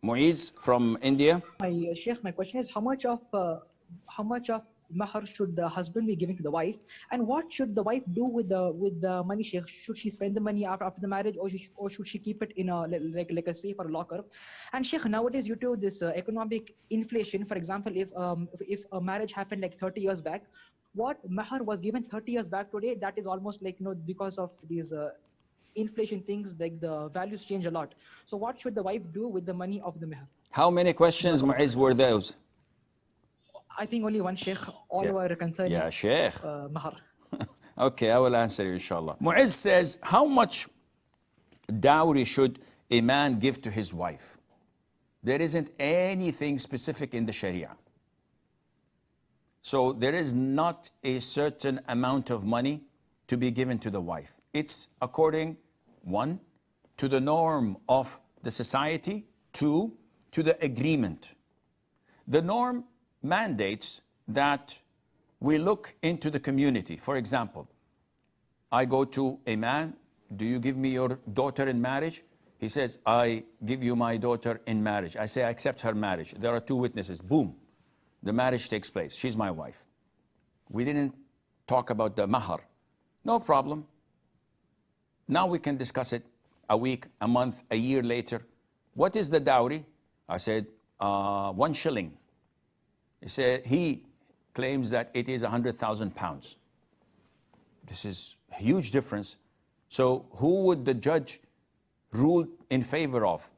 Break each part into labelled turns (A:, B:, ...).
A: Muiz from India.
B: Sheikh, my question is how much of mahr should the husband be giving to the wife, and what should the wife do with the money, Sheikh? Should she spend the money after the marriage, or should she keep it in a like a safe or a locker? And Sheikh, nowadays due to this economic inflation, for example, if a marriage happened like 30 years back, what mahr was given 30 years back today, that is almost like, because of these inflation things, like the values change a lot. So what should the wife do with the money of the mahr?
A: How many questions, Muiz, were those?
B: I think only one, Sheikh. All were concerning
A: Yeah, Sheikh.
B: mahr.
A: Okay, I will answer you, inshallah. Muiz says, how much dowry should a man give to his wife? There isn't anything specific in the Sharia. So there is not a certain amount of money to be given to the wife. It's according, one, to the norm of the society, two, to the agreement. The norm mandates that we look into the community. For example, I go to a man, do you give me your daughter in marriage? He says, I give you my daughter in marriage. I say, I accept her marriage. There are two witnesses. Boom. The marriage takes place. She's my wife. We didn't talk about the mahr. No problem. Now we can discuss it a week, a month, a year later. What is the dowry? I said, 1 shilling. He said, he claims that it is 100,000 pounds. This is a huge difference. So who would the judge rule in favor of?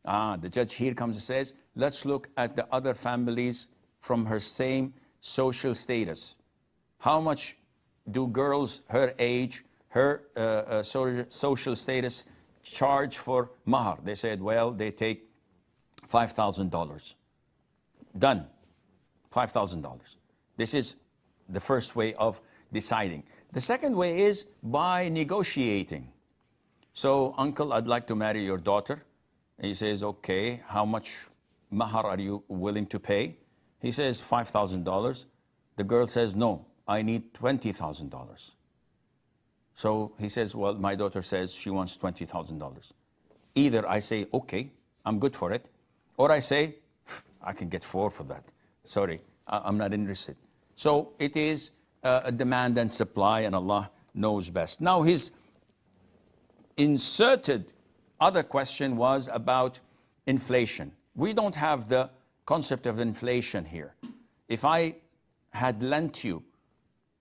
A: The judge here comes and says, let's look at the other families from her same social status. How much do girls her age, her social status charge for mahr? They said, well, they take $5,000. Done. $5,000. This is the first way of deciding. The second way is by negotiating. So, uncle, I'd like to marry your daughter. And he says, okay, how much mahr are you willing to pay? He says $5,000. The girl says, no, I need $20,000. So he says, well, my daughter says she wants $20,000. Either I say, okay, I'm good for it, or I say, I can get 4 for that. Sorry, I'm not interested. So it is a demand and supply, and Allah knows best. Now his inserted other question was about inflation. We don't have the concept of inflation here. If I had lent you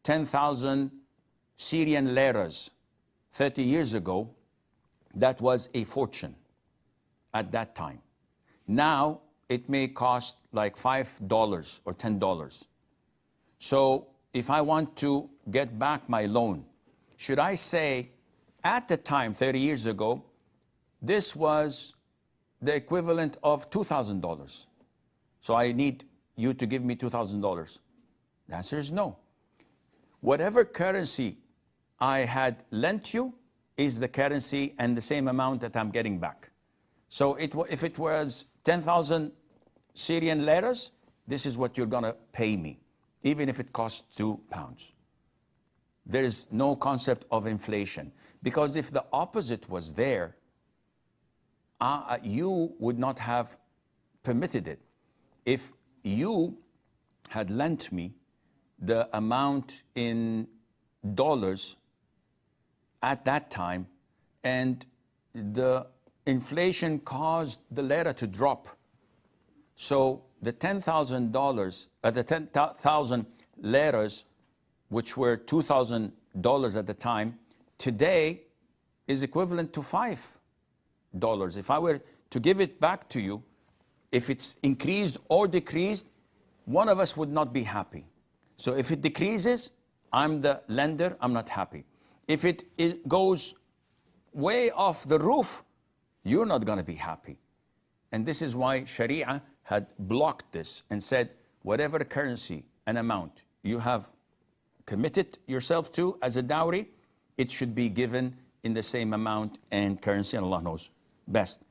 A: 10,000 Syrian liras 30 years ago, that was a fortune at that time. Now it may cost like $5 or $10. So if I want to get back my loan, should I say at the time, 30 years ago, this was the equivalent of $2,000. So I need you to give me $2,000. The answer is no. Whatever currency I had lent you is the currency and the same amount that I'm getting back. So if it was 10,000 Syrian liras, this is what you're going to pay me, even if it costs £2. There is no concept of inflation. Because if the opposite was there, you would not have permitted it. If you had lent me the amount in dollars at that time, and the inflation caused the lira to drop, so the $10,000, the 10,000 liras, which were $2,000 at the time, today is equivalent to $5. If I were to give it back to you, if it's increased or decreased, one of us would not be happy. So if it decreases, I'm the lender, I'm not happy. If it goes way off the roof, you're not going to be happy. And this is why Sharia had blocked this and said, whatever currency and amount you have committed yourself to as a dowry, it should be given in the same amount and currency, and Allah knows best.